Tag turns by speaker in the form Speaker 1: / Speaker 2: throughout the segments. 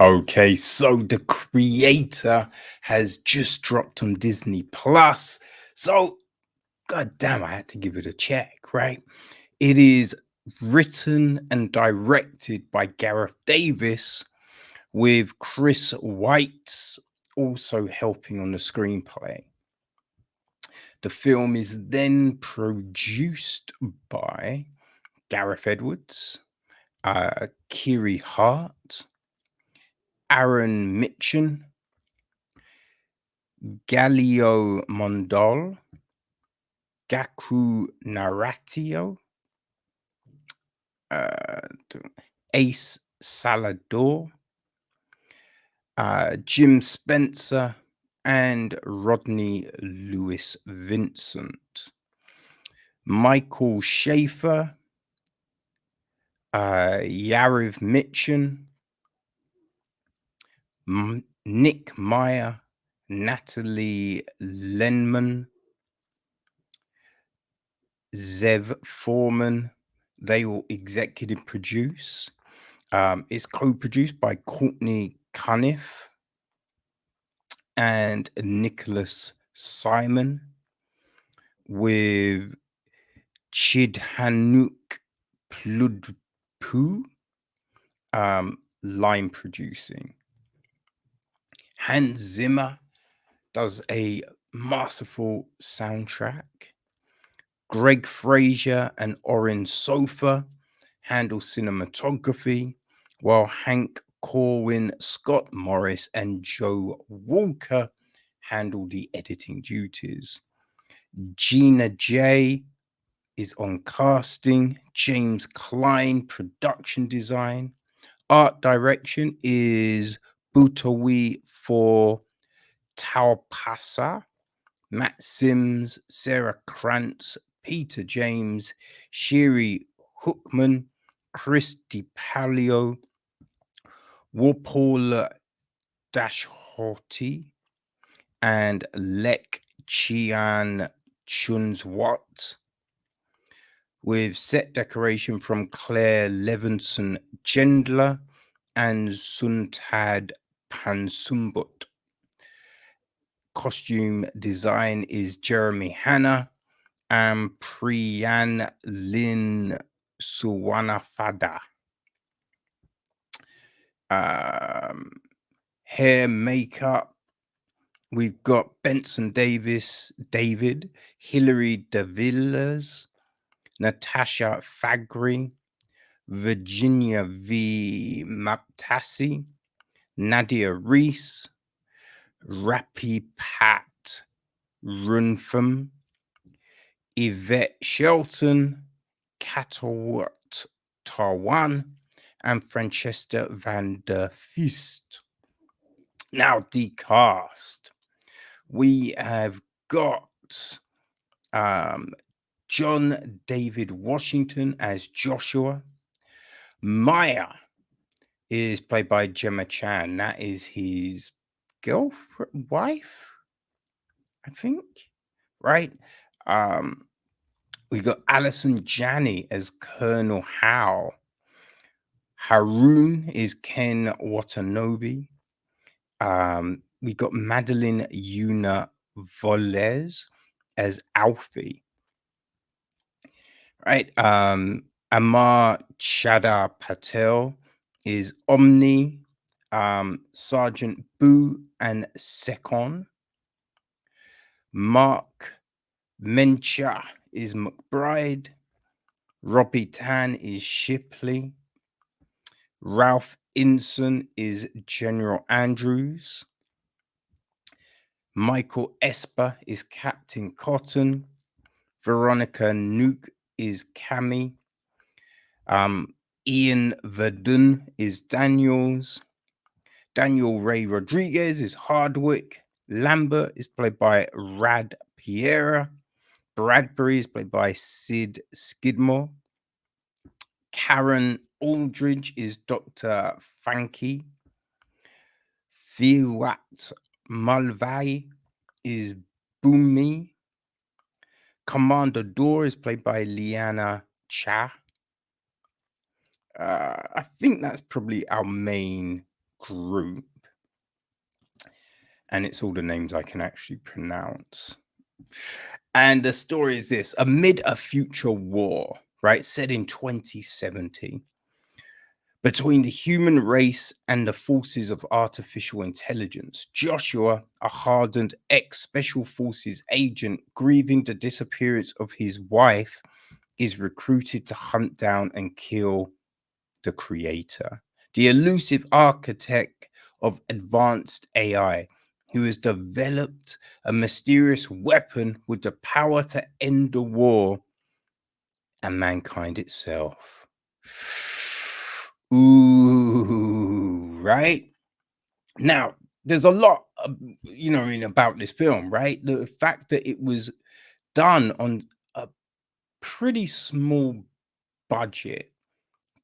Speaker 1: Okay, so The Creator has just dropped on Disney Plus. So, god damn, I had to give it a check, right? It is written and directed by Gareth Davis, with Chris Weitz also helping on the screenplay. The film is then produced by Gareth Edwards, Kiri Hart, Aaron Mitchell, Galileo Mondol, Gaku Naratio, uh, Ace Salador, Jim Spencer, and Rodney Lewis Vincent. Michael Schaefer, Yariv Mitchen, Nick Meyer, Natalie Lenman, Zev Foreman. They will executive produce. It's co-produced by Courtney Cuniff and Nicholas Simon, with Chidhanuk Pludpu line producing. Hans Zimmer does a masterful soundtrack. Greg Fraser and Oren Sofa handle cinematography, while Hank Corwin, Scott Morris, and Joe Walker handle the editing duties. Gina J is on casting, James Klein production design, art direction is Butawi for Taupasa, Matt Sims, Sarah Krantz, Peter James, Shiri Hookman, Chris DiPalio, Warpol Dashhorty, and Lek Chian Chunswat, with set decoration from Claire Levinson Gendler and Suntad Pansumbut. Costume design is Jeremy Hanna and Priyan Lin Suwanafada. Hair makeup, we've got Benson David, Hilary de Villiers, Natasha Fagri, Virginia V. Maptasi, Nadia Reese, Rapi Pat Runfam, Yvette Shelton, Katawat Tarwan, and Francesca van der Fist. Now, the cast. We have got John David Washington as Joshua. Maya is played by Gemma Chan. That is his wife, I think, right? We got Alison Janney as Colonel Howe. Haroon is Ken Watanabe. We got Madeline Yuna Voles as Alfie. Right. Amar Chadha-Patel is Omni, Sergeant Boo and Sekon. Mark Mencha is McBride. Robbie Tan is Shipley. Ralph Inson is General Andrews. Michael Esper is Captain Cotton. Veronica Nuke is Cammy. Ian Verdun is Daniels. Daniel Ray Rodriguez is Hardwick. Lambert is played by Rad Piera. Bradbury is played by Sid Skidmore. Karen Aldridge is Dr. Fanky. Fiwat Malvai is Bumi. Commander Door is played by Liana Cha. I think that's probably our main group, and it's all the names I can actually pronounce. And the story is this: amid a future war, right, set in 2070, between the human race and the forces of artificial intelligence, Joshua, a hardened ex-special forces agent grieving the disappearance of his wife, is recruited to hunt down and kill the creator, the elusive architect of advanced AI, who has developed a mysterious weapon with the power to end the war and mankind itself. Ooh, right? Now, there's a lot, about this film, right? The fact that it was done on a pretty small budget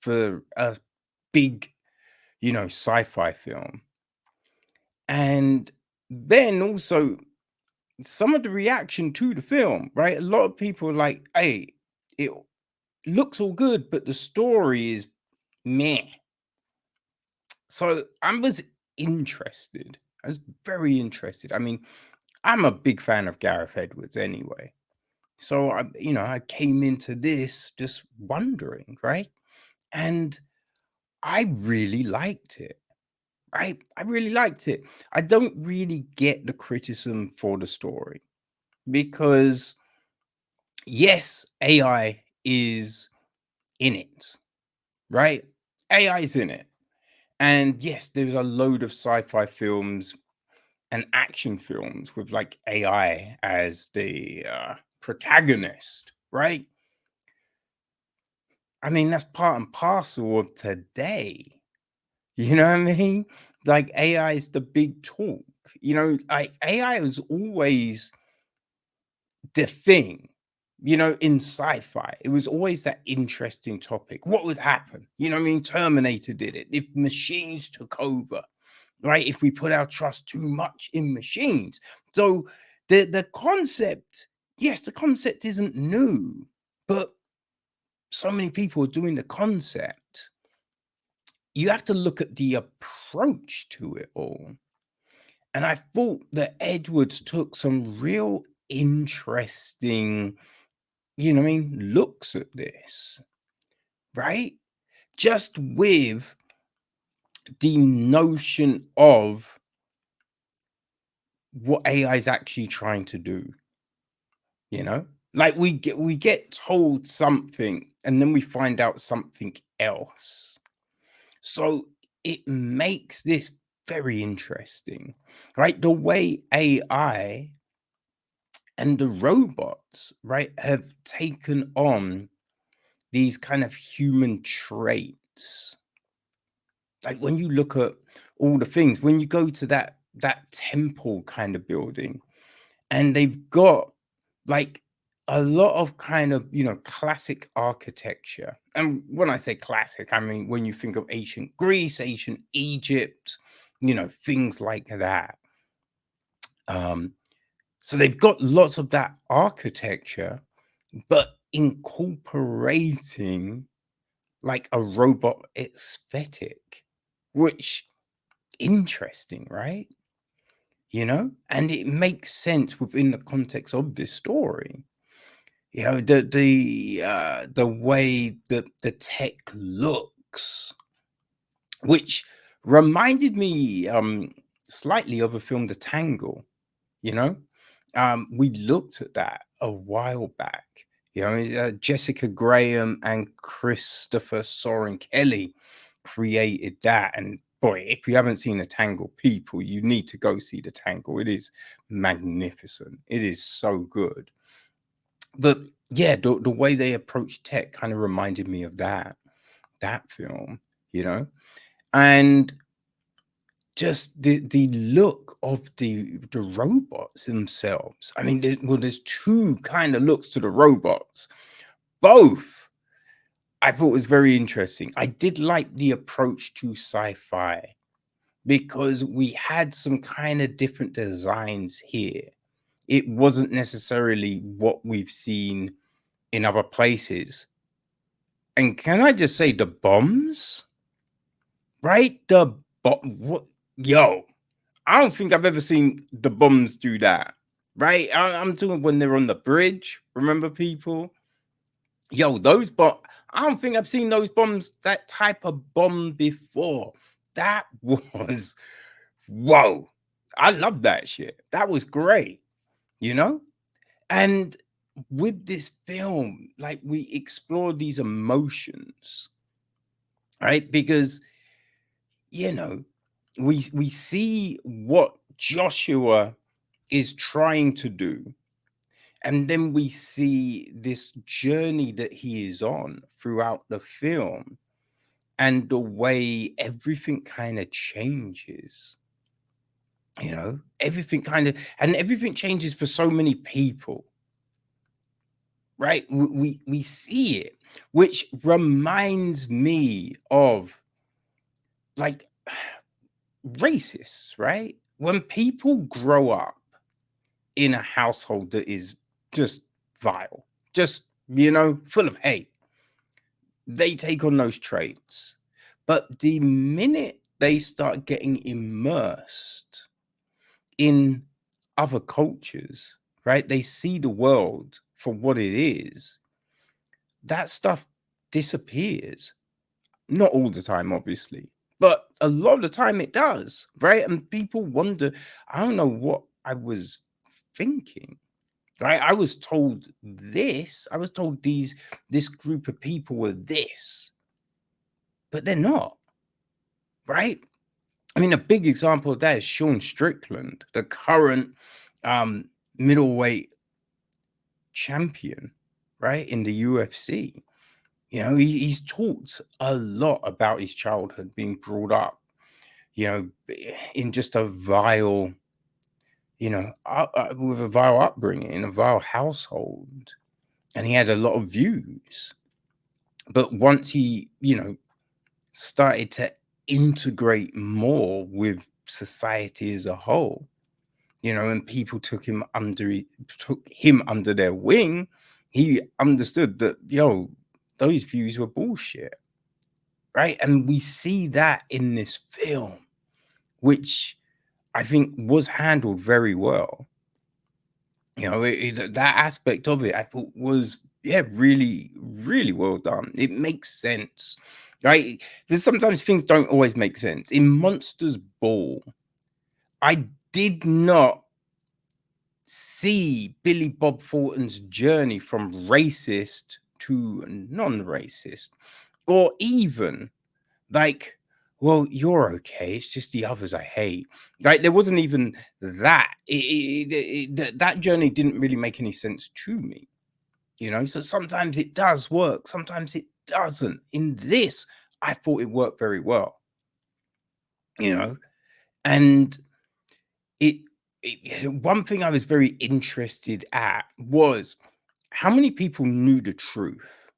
Speaker 1: for a big, sci-fi film. And then also some of the reaction to the film, right? A lot of people are like, hey, it looks all good, but the story is meh. So I was interested. I was very interested. I mean, I'm a big fan of Gareth Edwards anyway. So I came into this just wondering, right? And I really liked it. Right? I really liked it. I don't really get the criticism for the story because yes, AI is in it, right? AI is in it. And yes, there's a load of sci-fi films and action films with like AI as the protagonist, right? I mean, that's part and parcel of today. You know what I mean? Like AI is the big talk. Like AI was always the thing, in sci-fi. It was always that interesting topic. What would happen? You know what I mean? Terminator did it. If machines took over, right? If we put our trust too much in machines. So the concept, yes, the concept isn't new, but so many people are doing the concept. You have to look at the approach to it all. And I thought that Edwards took some real interesting, looks at this, right? Just with the notion of what AI is actually trying to do, you know? Like we get told something and then we find out something else. So it makes this very interesting, right? The way AI and the robots, right, have taken on these kind of human traits. Like when you look at all the things, when you go to that temple kind of building, and they've got like a lot of kind of classic architecture. And when I say classic, I mean when you think of ancient Greece, ancient Egypt, things like that. Um, so they've got lots of that architecture, but incorporating like a robot aesthetic, which interesting, right? And it makes sense within the context of this story. The way that the tech looks, which reminded me slightly of a film, The Tangle. You know, we looked at that a while back. Jessica Graham and Christopher Soren Kelly created that, and boy, if you haven't seen The Tangle, people, you need to go see The Tangle. It is magnificent. It is so good. But yeah, the way they approach tech kind of reminded me of that film, you know, and just the look of the robots themselves. I mean, there's two kind of looks to the robots. Both I thought was very interesting. I did like the approach to sci-fi because we had some kind of different designs here. It wasn't necessarily what we've seen in other places. And can I just say the bombs, right? The But what, yo, I don't think I've ever seen the bombs do that. Right? I'm talking when they're on the bridge. Remember, people? Yo, those bomb. I don't think I've seen those bombs, that type of bomb before. That was whoa. I love that shit. That was great, you know? And with this film, like we explore these emotions, right? Because you know, we see what Joshua is trying to do, and then we see this journey that he is on throughout the film, and the way everything kind of changes. Everything kind of, and everything changes for so many people, right? We see it, which reminds me of like racists, right? When people grow up in a household that is just vile, just, full of hate, they take on those traits. But the minute they start getting immersed in other cultures, right? They see the world for what it is. That stuff disappears. Not all the time, obviously, but a lot of the time it does, right? And people wonder, I don't know what I was thinking, right? I was told this, I was told this group of people were this, but they're not, right? I mean, a big example of that is Sean Strickland, the current um, middleweight champion, right, in the UFC. He's talked a lot about his childhood being brought up, in just a vile, with a vile upbringing, in a vile household. And he had a lot of views. But once he, started to integrate more with society as a whole, and people took him under their wing, he understood that, those views were bullshit. Right. And we see that in this film, which I think was handled very well. That aspect of it, I thought was, yeah, really, really well done. It makes sense, right? There's sometimes things don't always make sense. In Monsters Ball, I did not see Billy Bob Thornton's journey from racist to non-racist, or even like, well, you're okay. It's just the others I hate. Right? There wasn't even that. That journey didn't really make any sense to me. So sometimes it does work, sometimes it doesn't. In this, I thought it worked very well. And it, one thing I was very interested at was how many people knew the truth.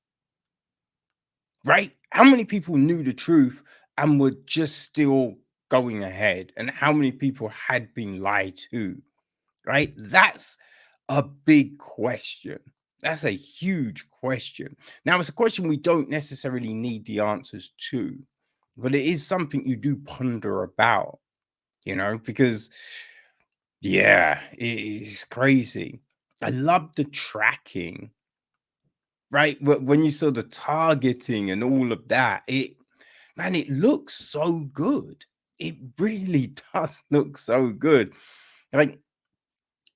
Speaker 1: Right? How many people knew the truth and were just still going ahead? And how many people had been lied to? Right? That's a big question. That's a huge question. Now, it's a question we don't necessarily need the answers to, but it is something you do ponder about, because, yeah, it is crazy. I love the tracking, right? When you saw the targeting and all of that, man, it looks so good. It really does look so good. Like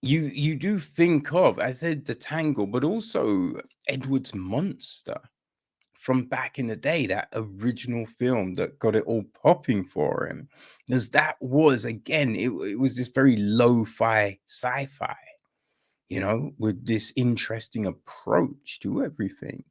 Speaker 1: you do think of, I said, the Tangle, but also Edwards Monster from back in the day, that original film that got it all popping for him. Because that was, again, it was this very lo-fi sci-fi, with this interesting approach to everything.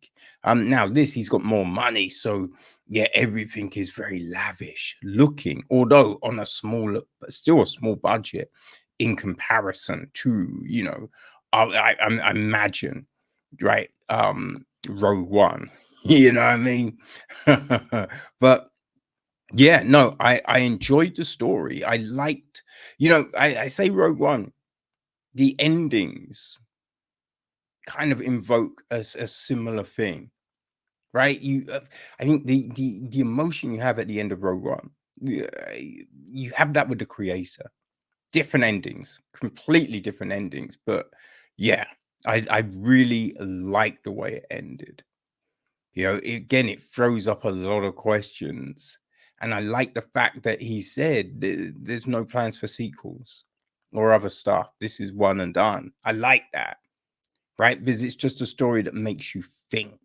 Speaker 1: Now this, he's got more money, so yeah, everything is very lavish looking, although on a smaller, but still a small budget in comparison to, I imagine, right? Rogue One, you know what I mean? But yeah, no, I enjoyed the story. I liked, I say Rogue One, the endings kind of invoke a similar thing, right? I think the emotion you have at the end of Rogue One Yeah, you have that with the creator. Different endings, completely different endings. But yeah, I really like the way it ended. You know, again, it throws up a lot of questions. And I like the fact that he said there's no plans for sequels or other stuff. This is one and done. I like that, right? Because it's just a story that makes you think,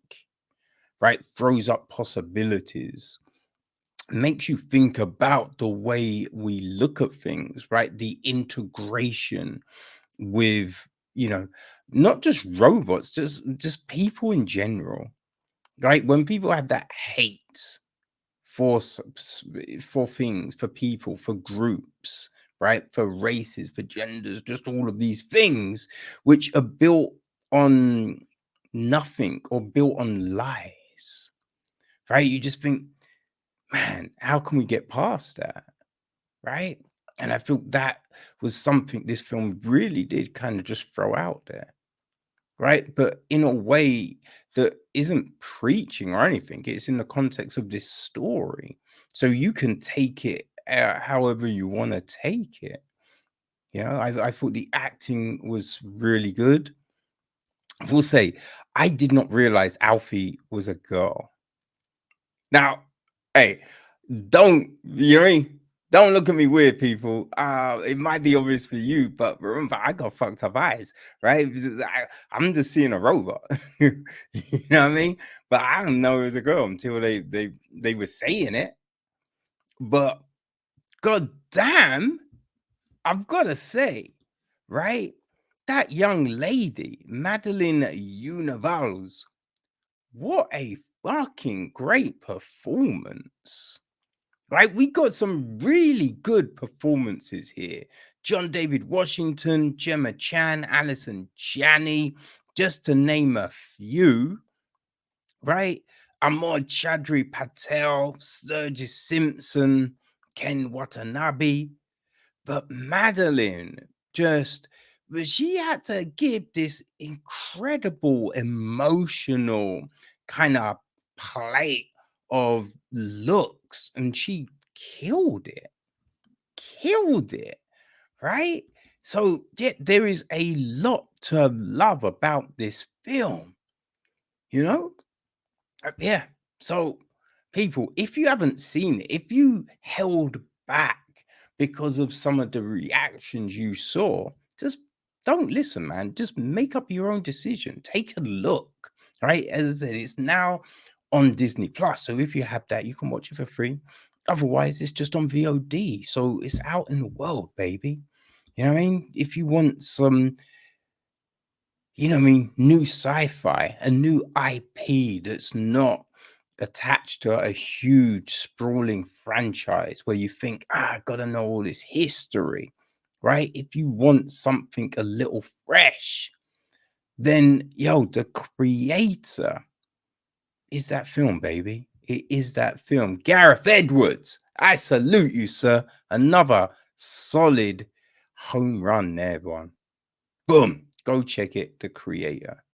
Speaker 1: right? Throws up possibilities, makes you think about the way we look at things, right? The integration with, you know, not just robots, just people in general, right? When people have that hate for for things, for people, for groups, right? For races, for genders, just all of these things which are built on nothing or built on lies, right? You just think, man, how can we get past that? Right. And I feel that was something this film really did kind of just throw out there. Right. But in a way that isn't preaching or anything, it's in the context of this story. So you can take it however you want to take it. You know, I thought the acting was really good. I will say, I did not realize Alfie was a girl. Now, hey, don't you know what I mean? Don't look at me weird, people. It might be obvious for you, but remember, I got fucked up eyes, right? Because I'm just seeing a robot. You know what I mean? But I didn't know it was a girl until they were saying it. But god damn, I've got to say, right? That young lady, Madeline Unival's, what a fucking great performance. Right, we got some really good performances here. John David Washington, Gemma Chan, Alison Janney, just to name a few. Right, Ahmad Chadri-Patel, Sturgis Simpson, Ken Watanabe. But Madeline just, but she had to give this incredible emotional kind of play of looks, and she killed it, right? So yeah, there is a lot to love about this film, you know. Yeah. So, people, if you haven't seen it, if you held back because of some of the reactions you saw, just don't listen, man. Just make up your own decision. Take a look. Right. As I said, it's now on Disney Plus. So if you have that, you can watch it for free. Otherwise, it's just on VOD. So it's out in the world, baby. You know what I mean? If you want some, you know what I mean, new sci-fi, a new IP that's not attached to a huge sprawling franchise where you think, I gotta know all this history, right? If you want something a little fresh, then yo, the creator is that film, baby. It is that film. Gareth Edwards, I salute you, sir. Another solid home run there, everyone. Boom. Go check it, The Creator.